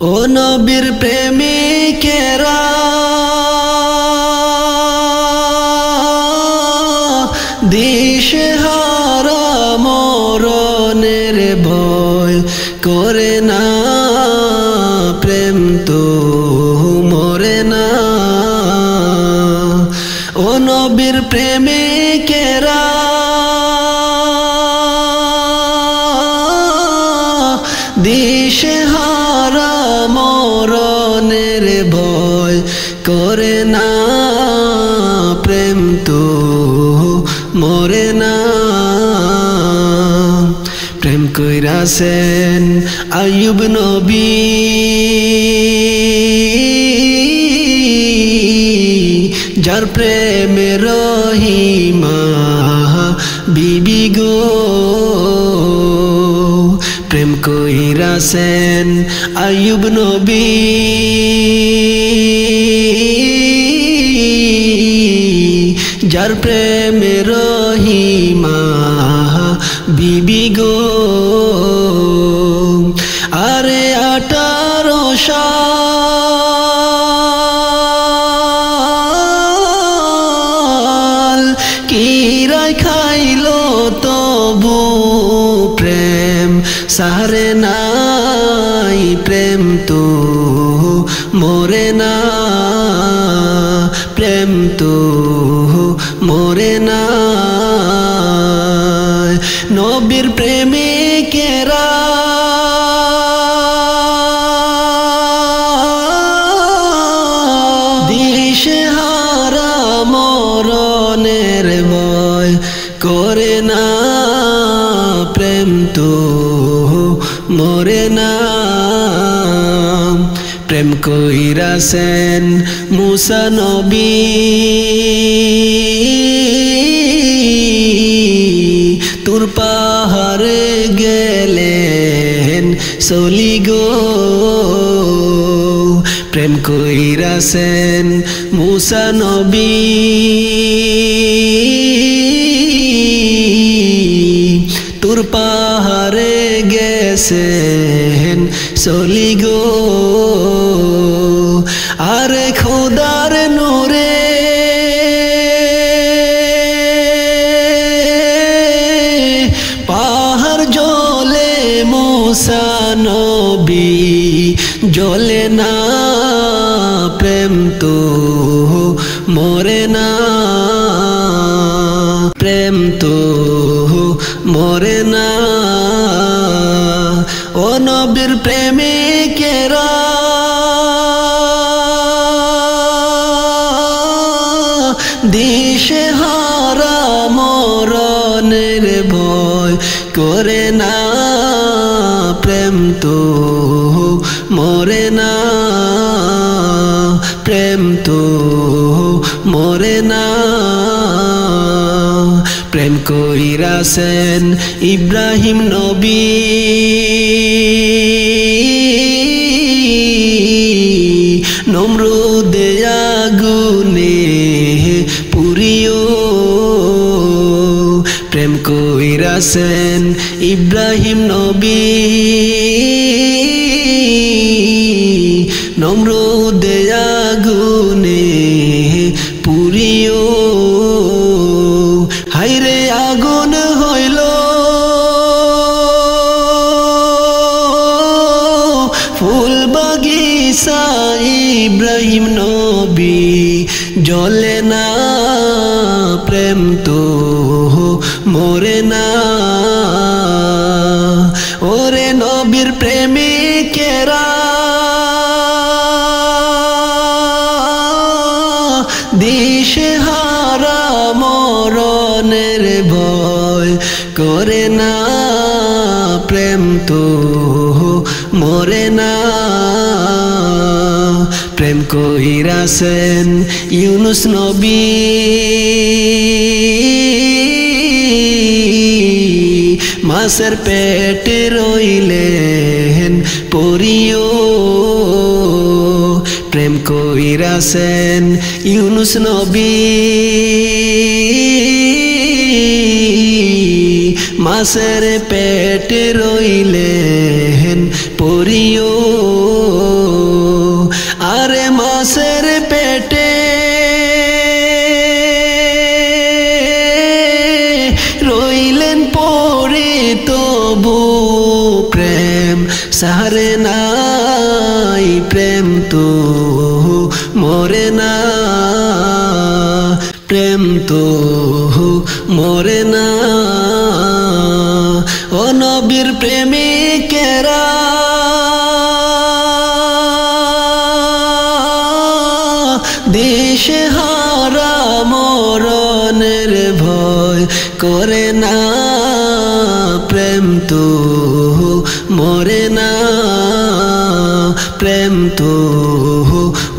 ও নবীর প্রেমিকেরা দিশেহারা মরণের ভয় করে না, প্রেম তো মরে না। ও নবীর প্রেমিকেরা দিশেহারা মরণের ভয় করে না, প্রেম তো মরে না। প্রেম কইরাছেন আইয়ুব নবী, যার প্রেমে রহিমা বিবি গো। প্রেম কইরাছেন আইয়ুব নবী, যার প্রেমে রহিমা বিবি গো। আরে 18 সাল কিরায় খাইলো তবু প্রেম সারে নাই, প্রেম তো মরে না, প্রেম তো মরে না। নবীর প্রেমিকেরা দিশেহারা মরণের ভয় করে না, প্রেম তো মরে না। প্রেম কইরাছেন মুসা নবী, তুর পাহাড়ে গেলেন চলি গো। প্রেম কইরাছেন মুসা নবী, তুর পাহাড়ে গেছেন চলি গো। আরে খোদার নূরে পাহাড় জ্বলে, মুসা নবী জ্বলে না, প্রেম তো মরে না, প্রেম তো মরে না। ও নবীর প্রেমিকেরা দিশেহারা মরণের ভয় করে না, প্রেম তো মরে না, প্রেম তো মরে না। প্রেম কইরাছেন ইব্রাহিম নবী, নমরুদে আগুনে পুরিও। প্রেম কইরাছেন ইব্রাহিম নবী, নমরুদে আগুনে পুরিও। হাইরে আগুন হইল ফুল বাগিচা, ইব্রাহিম নবী জ্বলে না, প্রেম তো মরে না। ওরে নবীর প্রেমিকেরা দিশেহারা মরণের ভয় করে না, প্রেম তো মরে না। প্রেম কইরাছেন ইউনুস নবী, মাছের পেটে রইলেন পড়িও। প্রেম কইরাছেন ইউনুস নবী, মাছের পেটে রইলেন পড়িও। নাই প্রেম তো মরে না প্রেম তো মরে না ও নবীর প্রেমিকেরা দিশেহারা মরণের ভয় করে না প্রেম তো মরে না প্রেম তো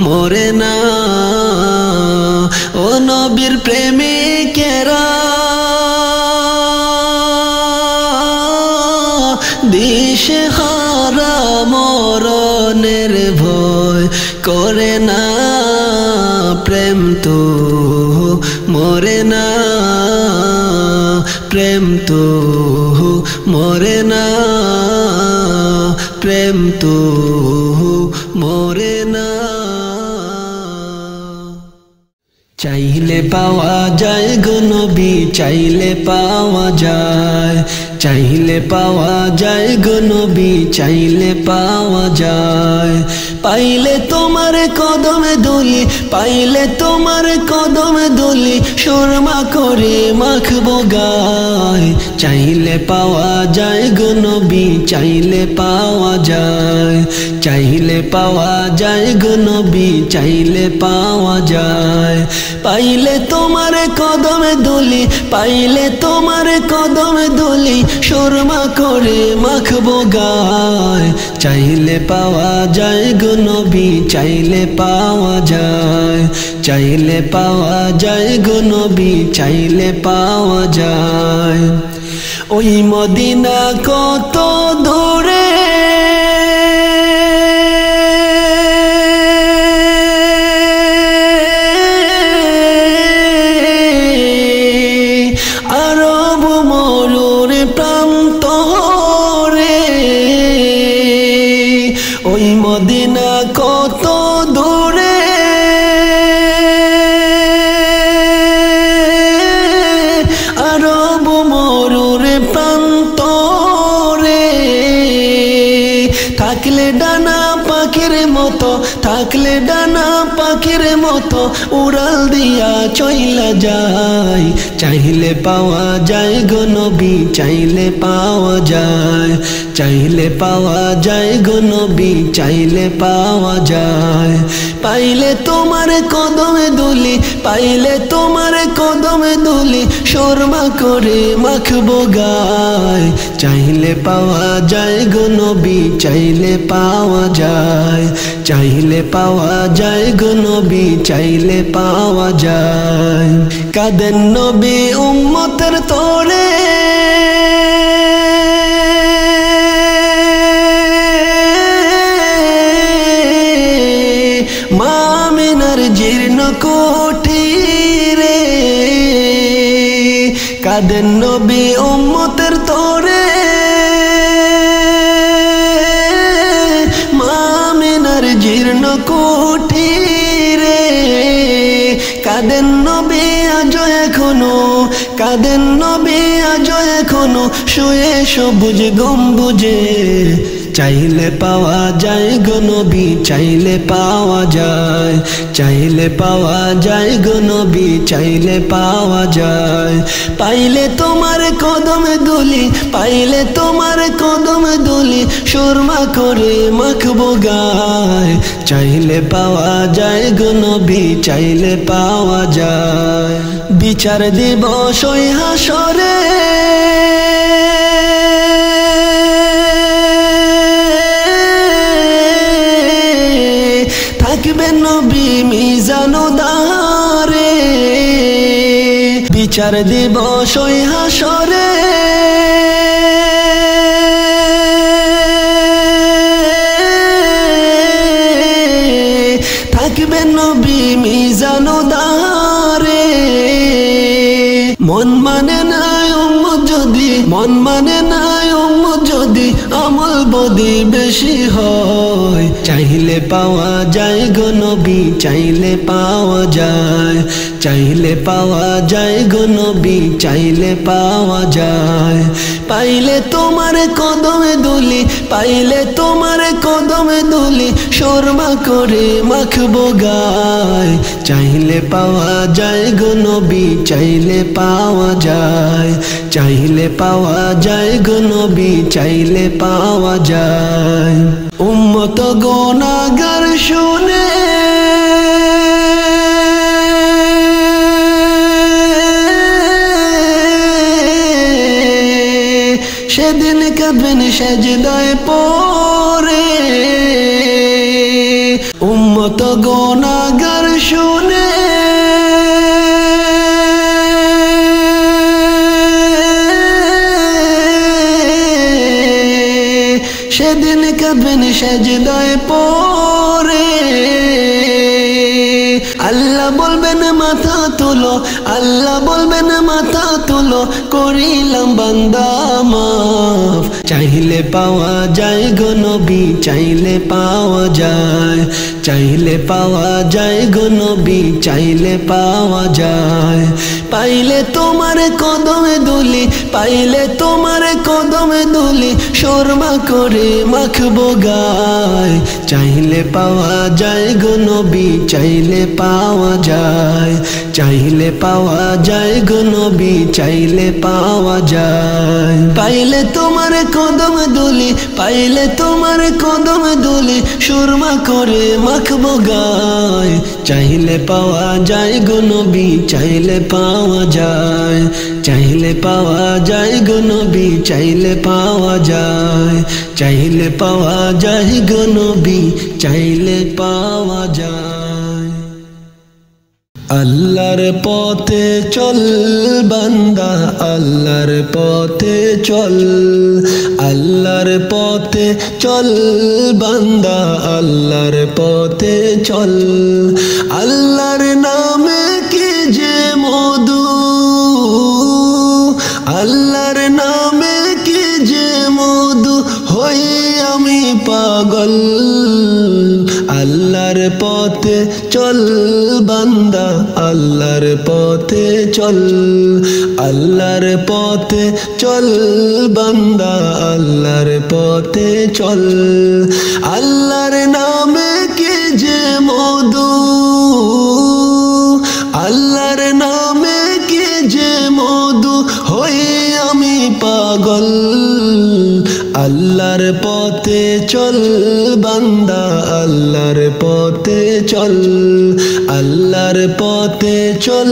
মরে না ও নবীর প্রেমিকেরা দিশেহারা মরণের ভয় করে না প্রেম তো মরে না প্রেম তো মরে না প্রেম তো মরে না চাইলে পাওয়া যায় গো নবী চাইলে পাওয়া যায় চাইলে পাওয়া যায় গো নবী চাইলে পাওয়া যায় পাইলে তোমার কদমে দুলি পাইলে তোমার কদমে দুলি সুরমা করে মাখবো গায় চাইলে পাওয়া যায় গো নবী চাইলে পাওয়া যায় চাইলে পাওয়া যায় গো নবী চাইলে পাওয়া যায় পাইলে তোমার কদমে দুলি পাইলে তোমার কদমে দুলি সুরমা করে মাখবো গায় চাইলে পাওয়া যায় গো নবী চাইলে পাওয়া যায় চাইলে পাওয়া যায় গো নবী চাইলে পাওয়া যায় ওই মদিনা কত দূরে আরব মরুর প্রান্ত রে ওই মদিনা কত দূরে আরব মরুর প্রান্ত রে থাকলে ডানা পাখির মতো থাকলে ডানা পাখির মতো উড়াল দিয়া চইলা যায় চাইলে পাওয়া যায় গো নবী চাইলে পাওয়া যায় চাইলে পাওয়া যায় গো নবী চাইলে পাওয়া যায় পাইলে তোমার কদমে দুলি পাইলে তোমার কদমে দুলি সুরমা করে মাখবো গায় চাইলে পাওয়া যায় গো নবী চাইলে পাওয়া যায় চাইলে পাওয়া যায় গো নবী চাইলে পাওয়া যায় কাঁদেন নবী উম্মতের তোরে মা আমিনার জীর্ণ কুটিরে কাঁদেন নবী উম্মতের তোরে মা আমিনার জীর্ণ কুটিরে কাঁদেন নবী আজও এখনো কাঁদেন নবী আজও এখনো শুয়ে সবুজ গম্বুজে চাইলে পাওয়া যায় গো নবী চাইলে পাওয়া যায় চাইলে পাওয়া যায় গো নবী চাইলে পাওয়া যায় পাইলে তোমার কদমে দুলি পাইলে তোমার কদমে দুলি সুরমা করে মাখবো গায় চাইলে পাওয়া যায় গো নবী চাইলে পাওয়া যায় বিচার দিবস ওই হাসরে থাকবে নবী মিজান দারে বিচার দিবস ওই হাসরে থাকবে নবী মিজান দারে মন মানে নাই উম্মত যদি মন মানে নাই উম্মত যদি আমল বদি বেশি হয় চাইলে পাওয়া যায় গো নবী চাইলে পাওয়া যায় চাইলে পাওয়া যায় গো নবী চাইলে পাওয়া যায় পাইলে তোমার কদমে দুলি পাইলে তোমার কদমে দুলি শর্মা করে মাখবো গায় চাইলে পাওয়া যায় গো নবী চাইলে পাওয়া যায় চাইলে পাওয়া যায় গো নবী চাইলে পাওয়া যায় উম্মত গুনাহগার শুনে সেদিন কাঁদবেন সেজদায় পড়ে উম্মত গুনাহগার শুনে সেদিন কাঁদবেন সেজদায় পড়ে আল্লাহ বলবেন মাথা তুলো আল্লাহ বলবেন মাথা তুলো করিলাম বান্দা মাফ চাইলে পাওয়া যায় গো নবী চাইলে পাওয়া যায় চাইলে পাওয়া যায় গো নবী চাইলে পাওয়া যায় পাইলে তোমার কদমে দুলি পাইলে তোমার কদমে দুলি শর্মা করে মাখবো গায় চাইলে পাওয়া যায় গো নবী চাইলে পাওয়া যায় চাইলে পাওয়া যায় গো নবী চাইলে পাওয়া যায় পাইলে তোমার কদম দুলি পাইলে তোমার কদম দুলি সুরমা করে মাখবো গায় চাইলে পাওয়া যায় গো নবী চাইলে পাওয়া যায় চাইলে পাওয়া যায় গো নবী চাইলে পাওয়া যায় চাইলে পাওয়া যায় গো নবী চাইলে পাওয়া যায় আল্লাহর পথে চল বান্দা আল্লাহর পথে চল আল্লাহর পথে চল বান্দা আল্লাহর পথে চল আল্লাহর নামে কি যে মধু আল্লাহর নামে কি যে মধু হই আমি পাগল আল্লাহর পথে চল বান্দা আল্লাহর পথে চল আল্লাহর পথে চল বান্দা আল্লাহর পথে চল আল্লাহর নামে কি যে মধু আল্লাহর নামে কি যে মধু হই আমি পাগল আল্লাহর পথে চল বান্দা আল্লাহর পথে চল আল্লাহর পথে চল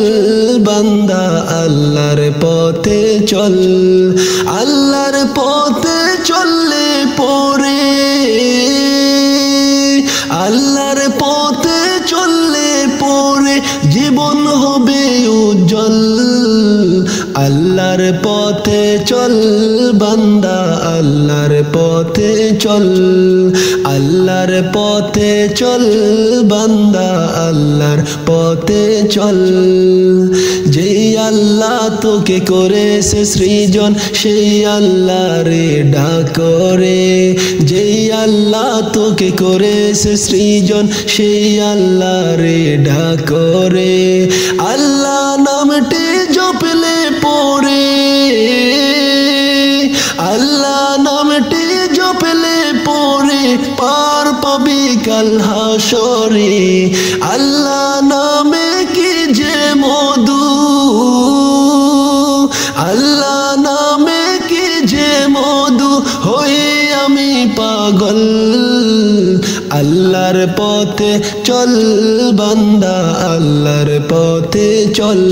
বান্দা আল্লাহর পথে চল আল্লাহর পথে চললে পরে আল্লাহর পথে চললে পরে জীবন হবে উজ্জ্বল আল্লাহর পথে চল বান্দা আল্লাহর পথে চল আল্লাহর পথে চল বান্দা আল্লাহর পথে চল যেই আল্লাহ তোকে করেছে সৃজন সেই আল্লাহ রে ডাকরে যেই আল্লাহ তোকে করেছে সৃজন সেই আল্লাহ রে ডাকরে আল্লাহ নামটি জপলে পরে আল্লাহ নামটি জপলে পরে পার পাবি কাল হাসরে আল্লাহ নামে কি যে মধু আল্লাহ নামে কি যে মধু হই আমি পাগল আল্লাহর পথে চল বান্দা আল্লাহর পথে চল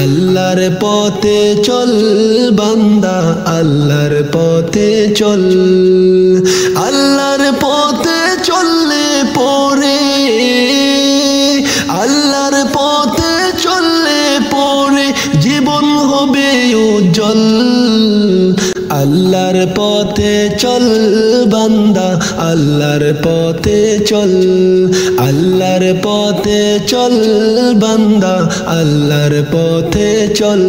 আল্লাহর পথে চল বান্দা আল্লাহর পথে চল আল্লাহর পথে চললে পরে আল্লাহর পথে চললে পরে জীবন হবে উজ্জ্বল আল্লাহর পথে চল বান্দা আল্লাহর পথে চল আল্লাহর পথে চল বান্দা আল্লাহর পথে চল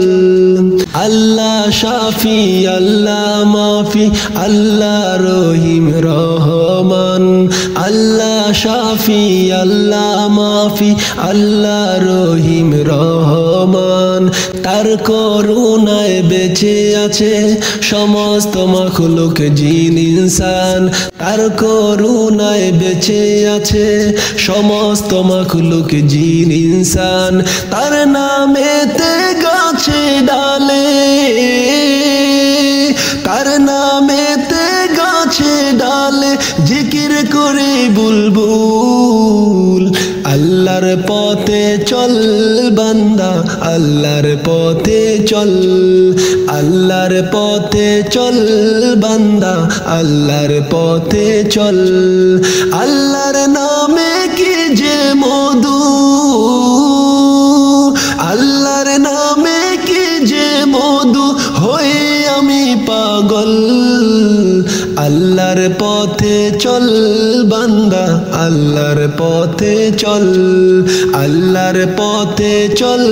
আল্লাহ শাফি আল্লাহ মাফি আল্লাহ রহিম রহমান আল্লাহ শাফি আল্লাহ মাফি আল্লাহ রহিম রহমান তার করুণায় বেঁচে আছে সমস্ত মাখলুক জিন ইনসান তার করুণায় বেঁচে আছে সমস্ত মাখলুক জিন ইনসান তার নামেতে গাছে ডালে তার নামেতে গাছে ডালে জিকির করে বুলবুল আল্লাহর পথে চল বান্দা আল্লাহর পথে চল আল্লাহর পথে চল বান্দা আল্লাহর পথে চল আল্লাহর নামে কি যে মধু আল্লাহর নামে কি যে মধু হয়ে আমি পাগল আল্লাহর পথে চল বান্দা আল্লাহর পথে চল আল্লাহর পথে চল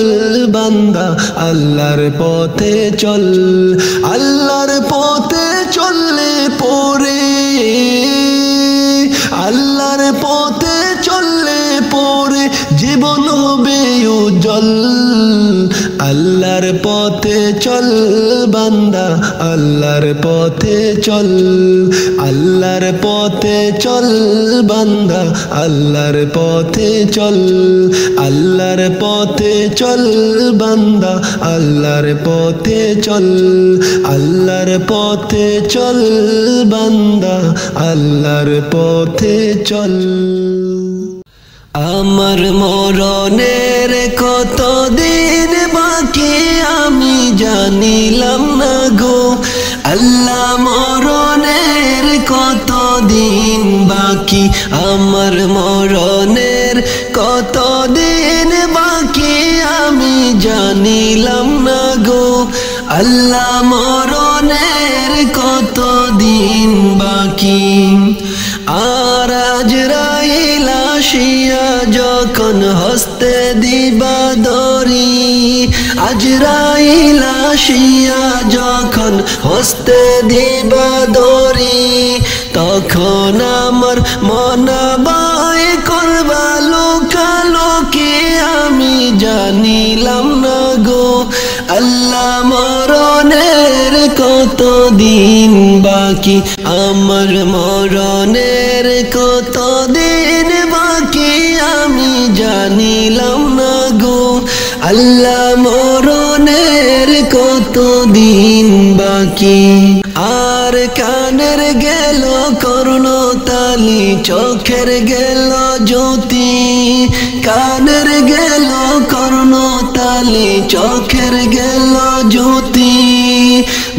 বান্দা আল্লাহর পথে চল আল্লাহর পথে চললে পরে আল্লাহর পথে চললে পরে জীবন হবে উজ্জ্বল আল্লাহর পথে চল বান্দা আল্লাহর পথে চল আল্লাহর পথে চল বান্দা আল্লাহর পথে চল আল্লাহর পথে চল বান্দা আল্লাহর পথে চল আল্লাহর পথে চল বান্দা আল্লাহর পথে চল আমার মরণের কত দিন বাকি আমি জানিলাম না গো আল্লাহ মরণের কত দিন বাকি আমার মরণের কত দিন বাকি আমি জানিলাম না গো আল্লাহ মরণের কত দিন বাকি আর আজরাইল আসিয়া যখন হস্তে দিবা দড়ি আজরাইল আসিয়া যখন হস্তে দিবা দড়ি তখন আমার মনাবাই করবা লোকালোকে আমি জানিলাম না গো আল্লাহ মরণের কত দিন বাকি আমার মরণের কত দিন বাকি আমি জানিলাম না গো আল্লাহ মরণের কত দিন বাকি আর কানের গেল কর্ণতালি চোখের গেল জ্যোতি কানের গেল কর্ণতালি চোখের গেল জ্যোতি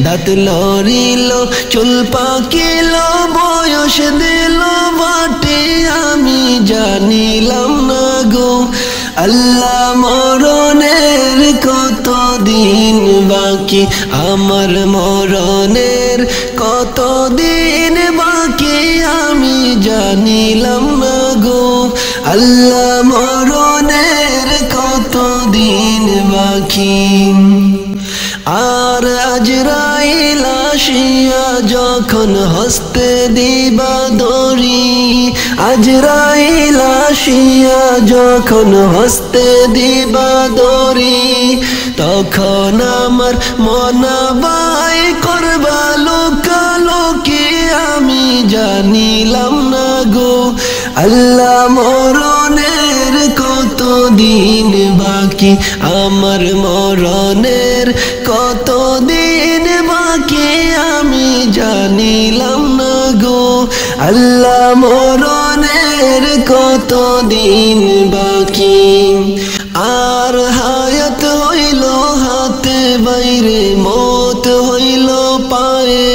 দাঁত লড়িল চুল পাকিল বয়স দিল বাটে আমি জানিলাম না গো আল্লাহ মরণের কত দিন বাকি আমার মরণের কত দিন বাকি আমি জানিলাম না গো আল্লাহ মরণের কত দিন বাকি আর আজরাইল আসিয়া যখন হস্তে দিবা দড়ি আজরাইল আসিয়া যখন হস্তে দিবা দড়ি তখন আমার মনাবাই করবা লোকালোকে আমি জানিলাম না গো আল্লাহ মরণের কত দিন বাকি আমার মরণের কত দিন বাকি আমি জানিলাম না গো আল্লাহ মরণের কত দিন বাকি আর হায়াত হইল হাতে বাইরে মত হইল পায়ে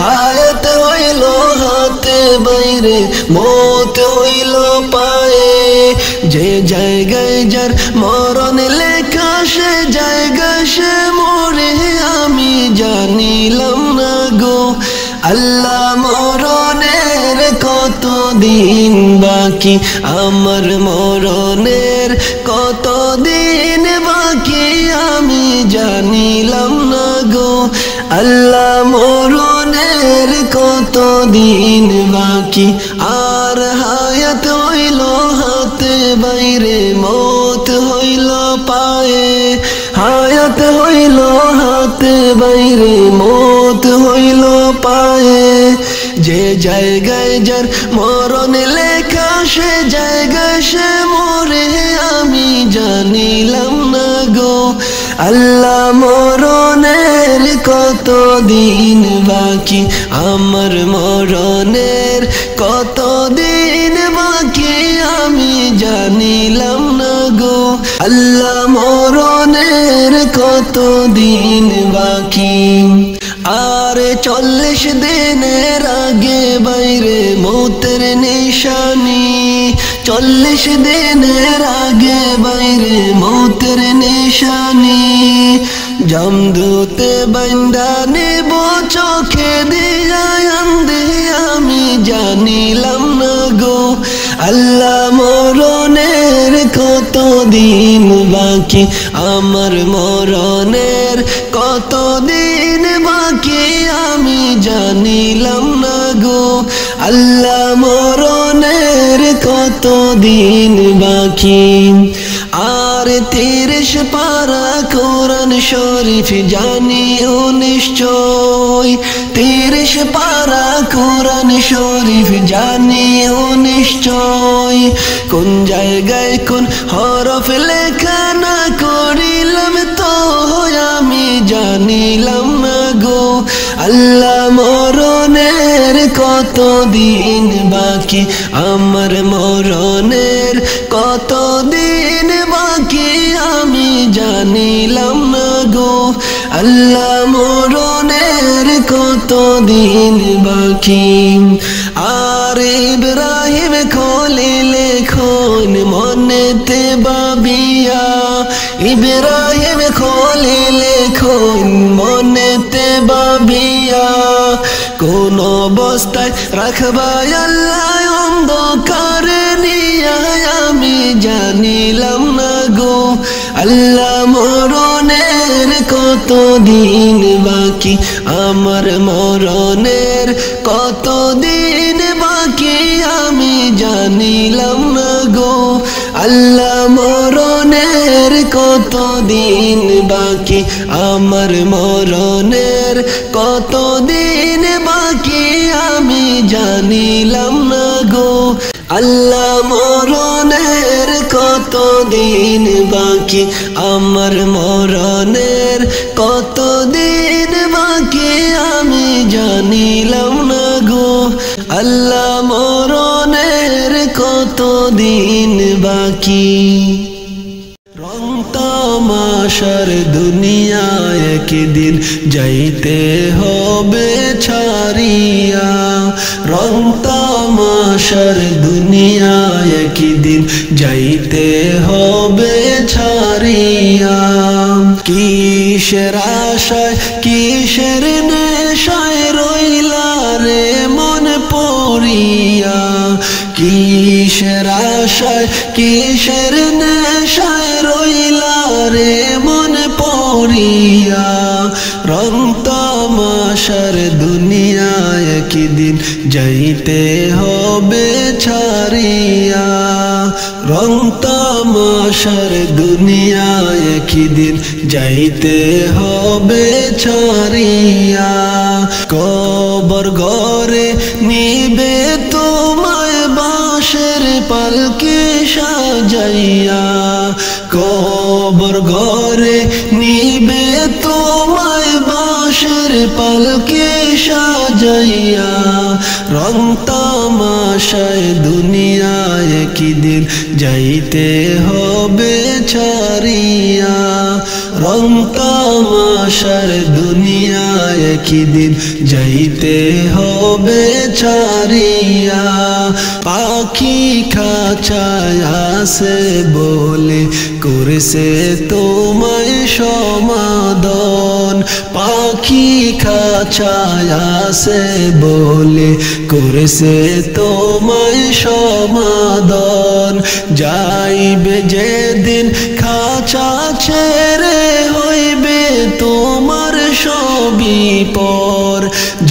হায়াত হইল হাতে বাইরে মত হইল পায়ে যে জায়গায় যার মরণ লেখা সে জায়গায় সে মরে আমি জানিলাম না গো আল্লাহ মরণের দিন বাকি আমার মরণের কত দিন বাকি আমি জানিলাম না গো আল্লাহ মরণের কত দিন বাকি আর হায়াত হইল হাতে বাইরে মত হইল পায়ে হায়াত হইল হাতে বাইরে মত হইল পায়ে যে জায়গায় যার মরণ লেখা সে জায়গায় সে মরে আমি জানিলাম না গো আল্লাহ মরণের কত দিন বাকি আমার মরণের কত দিন বাকি আমি জানিলাম না গো আল্লাহ মরণের কত দিন বাকি আর 40 দিনের আগে বাইরে মৌতের নিশানি 40 দিনের আগে বাইরে মৌতের নিশানি জামদূতে বান্দা নেব চোখে দিয়া আন্দে আমি জানিলাম না গো আল্লাহ মরণের কত দিন বাকি আমার মরণের কত দিন বাকি আমি জানিলাম না গো আল্লাহ মরণের কত দিন বাকি আর 30 পারা কোরআন শরীফ জানিও নিশ্চয় 30 পারা কোরআন শরীফ জানিও নিশ্চয় কোন জায়গায় কোন হরফ লেখা না করিলাম তো আমি জানিলাম না গো আল্লাহ মরণের কত দিন বাকি আমার মরণের কত দিন বাকি আমি জানিলাম না গো আল্লাহ মরণের কত দিন বাকি আর ইব্রাহিম খলিল খন মনেতে ভাবিয়া ইব্রাহিম খলিল খন মনেতে ভাবিয়া কোন অবস্থায় রাখবা আল্লাহ অন্ধকার নিয়া আমি জানিলাম না গো আল্লাহ মরণের কত দিন বাকি আমার মরণের কত দিন বাকি আমি জানিলাম না গো আল্লাহ মরণের কত দিন বাকি আমার মরণের কত দিন বাকি আমি জানিলাম না গো আল্লাহ মরণের কত দিন বাকি আমার মরণের কত দিন বাকি আমি জানিলাম না গো আল্লাহ মরণের কত দিন বাকি রং তামাশার দুনিয়ায় একদিন যাইতে হবে ছাড়িয়া রং তামাশার দুনিয়ায় একদিন যাইতে হবে ছাড়িয়া কিসের আশায় কিসের নেশায় রইলা রে মন পড়িয়া কিসের আশায় কিসের নেশায় রইলা রে মন পড়িয়া রং তামাশার দুনিয়ায় একদিন যাইতে হবে ছাড়িয়া রং তামাশার দুনিয়ায় একদিন যাইতে হবে ছাড়িয়া কবর ঘরে নিবে তোমায় বাঁশের পালকে সাজাইয়া কবর ঘরে নিবে তোমায় বাঁশের পালকে সাজাইয়া রং তামাশায় দুনিয়ায় একদিন যাইতে হবে ছাড়িয়া রং তামাশার দুনিয়ায় একদিন যাইতে হবে ছাড়িয়া। পাখি খাঁচায় আছে বলে করেছে তোমায় সমাদন, পাখি খাঁচায় আছে বলে করেছে তোমায় সমাদন। যাইবে যেদিন খাঁচা ছেড়ে হইবে তোমার সবই পর,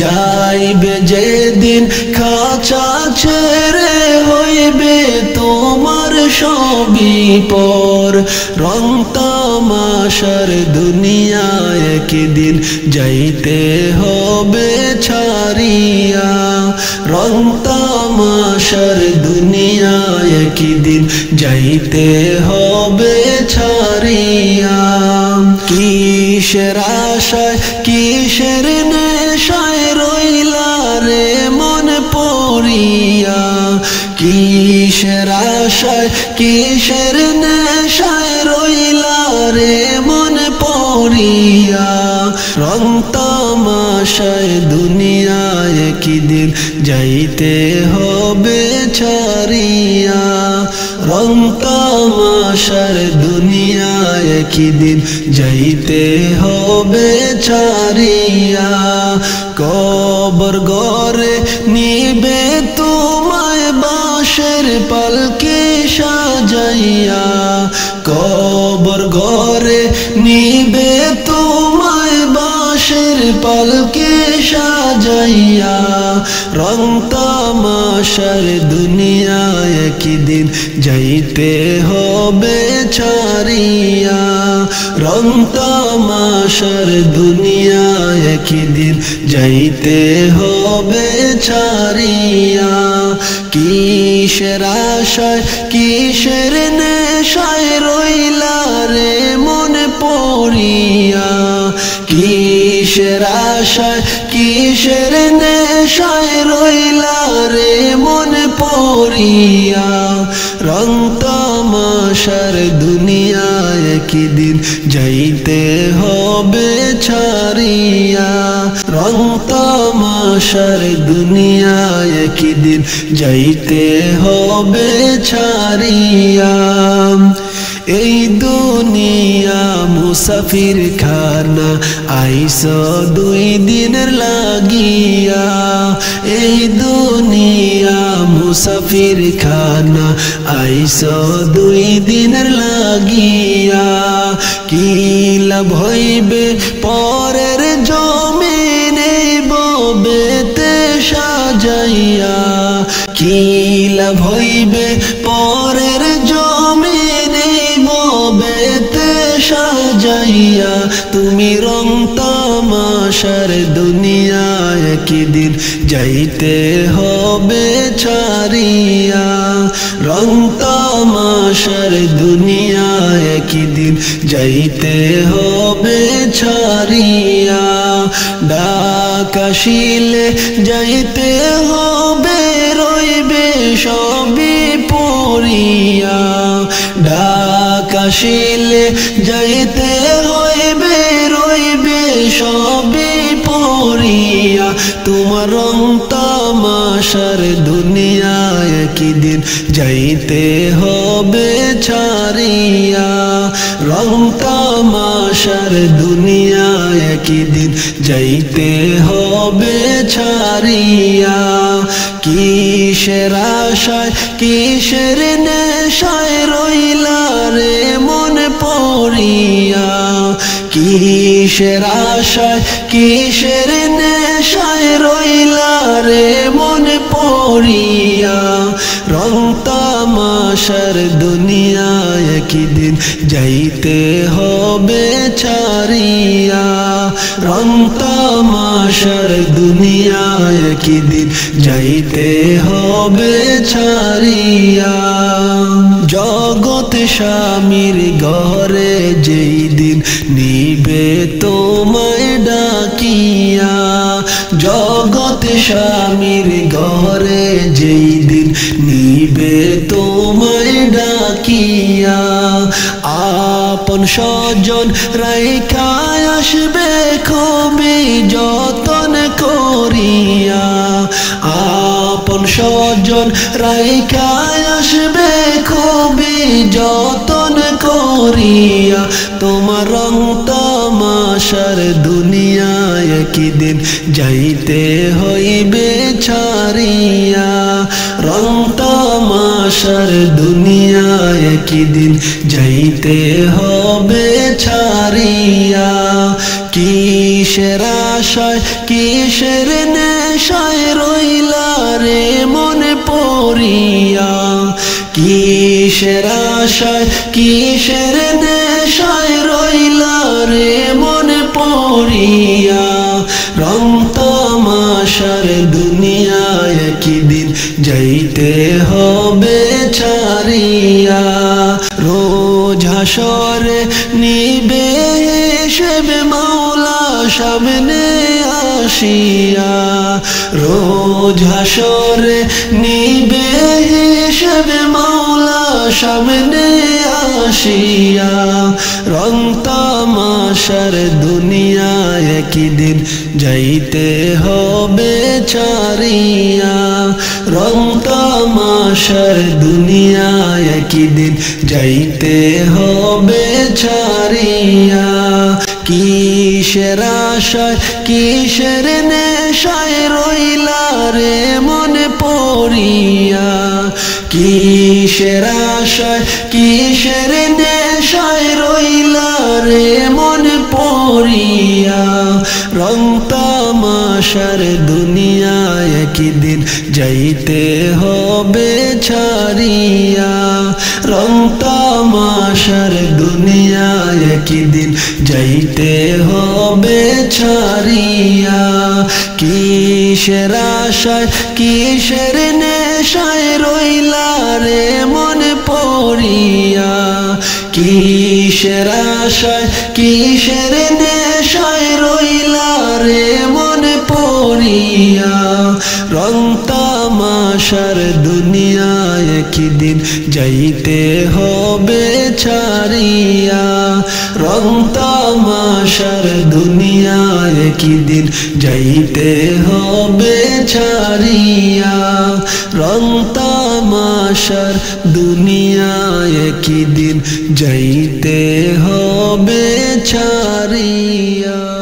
যাইবে যেদিন খাঁচা ছেড়ে হইবে তোমার সবই পর। রং তামাশার দুনিয়ায় একদিন যাইতে হবে ছাড়িয়া। রং তামাশার দুনিয়ায় একদিন যাইতে হবে ছাড়িয়া। কিসের আশায় কিসের নেশায় রইলা রে মন পড়িয়া, কিসের আশায় কিসের নেশায় রইলা রে মন পড়িয়া। রং তামাশায় দুনিয়ায় একদিন যাইতে হবে ছাড়িয়া। রং তামাশার দুনিয়ায় একদিন যাইতে হবে ছাড়িয়া। কবর ঘরে নিবে তোমায় বাঁশের পালকি সাজাইয়া, কবর ঘরে নিবে তোমায় বাঁশের পালকি সাজাইয়া। রং তামাশার দুনিয়ায় একদিন যাইতে হবে ছাড়িয়া। রং তামাশার দুনিয়ায় একদিন যাইতে হবে ছাড়িয়া। কিসের আশায় কিসের নেশায় রইলা রে মন পড়িয়া, কিসের আশায় কিসের নেশায় রইলা রে মন পড়িয়া। রং তামাশার দুনিয়ায় একদিন যাইতে হবে ছাড়িয়া। রং তামাশার দুনিয়ায় একদিন যাইতে হবে ছাড়িয়া। এই দুনিয়া মুসাফির খানা আইস দুই দিনের লাগিয়া, এই দুনিয়া মুসাফির খানা আইস দুই দিনের লাগিয়া। কি লাভ হইবে পরের জমিনে ববেতে সাজাইয়া, কি লাভ হইবে পরের জমিনে ববেতে সাজাইয়া। তুমি রং তামাশার দুনিয়ায় একদিন যাইতে হবে ছাড়িয়া। রং তামাশার দুনিয়ায় একদিন যাইতে হবে ছাড়িয়া। ডাক আসিলে যাইতে হবে রইবে সবই পড়িয়া, ডাক আসিলে যাইতে হইবে রইবে সবই পড়িয়া। তোমার রং তামাশার দুনিয়ায় একদিন যাইতে হবে ছাড়িয়া। রং তামাশার দুনিয়ায় একদিন যাইতে হবে ছাড়িয়া। কিসের আশায় কিসের নেশায় রইলা রে মন পড়িয়া, কিসের আশায় কিসের নেশায় রইলা রে মন পড়িয়া। রং তামাশার দুনিয়ায় একদিন যাইতে হবে ছাড়িয়া। রং তামাশার দুনিয়ায় একদিন যাইতে হবে ছাড়িয়া। জগৎ স্বামীর ঘরে যেই দিন নিবে তোমায় ডাকিয়া, জগৎ স্বামীর ঘরে যেই দিন নিবে তোমায় ডাকিয়া। ডাকিয়া আপন স্বজন রাইখা আসবে খুবই যতন করিয়া আপন স্বজন রাইখা আসবে খুবই যতন করিয়া তোমার রং তামাশার দুনিয়ায় একদিন যাইতে হইবে ছাড়িয়া রং তামাশার দুনিয়ায় একদিন যাইতে হবে ছাড়িয়া কিসের আশায় কিসের নেশায় রইলা রে মনে পড়িয়া কিসের আশায় কিসের নেশায় রইলা রে মনে পড়িয়া রং তামাশার দুনিয়ায় একদিন যাইতে হবে ছাড়িয়া রোজ হাসরে নিবে হিসেবে মাওলা সামনে আসিয়া রোজ হাসরে নিবে হিসেবে মাওলা সামনে আসিয়া রং তামাশার দুনিয়ায় একদিন যাইতে হবে ছাড়িয়া রং তামাশার দুনিয়ায় একদিন যাইতে হবে ছাড়িয়া কিসের আশায় কিসের নেশায় রইলা রে মনে পড়িয়া কিসের আশায় কিসের নেশায় রইলা রে মনে পড়িয়া রং তামাশার দুনিয়ায় একদিন যাইতে হবে ছাড়িয়া রং তামাশার দুনিয়ায় একদিন যাইতে হবে ছাড়িয়া কিসের আশায় কিসের নেশায় রইলা রে মনে পড়িয়া কিসের আশায় কিসের নেশায় রইলা রে মনে পড়িয়া রং তামাশার দুনিয়ায় একদিন যাইতে হবে ছাড়িয়া রং তামাশার দুনিয়ায় একদিন যাইতে হবে ছাড়িয়া রং তামাশার দুনিয়ায় একদিন যাইতে হবে ছাড়িয়া।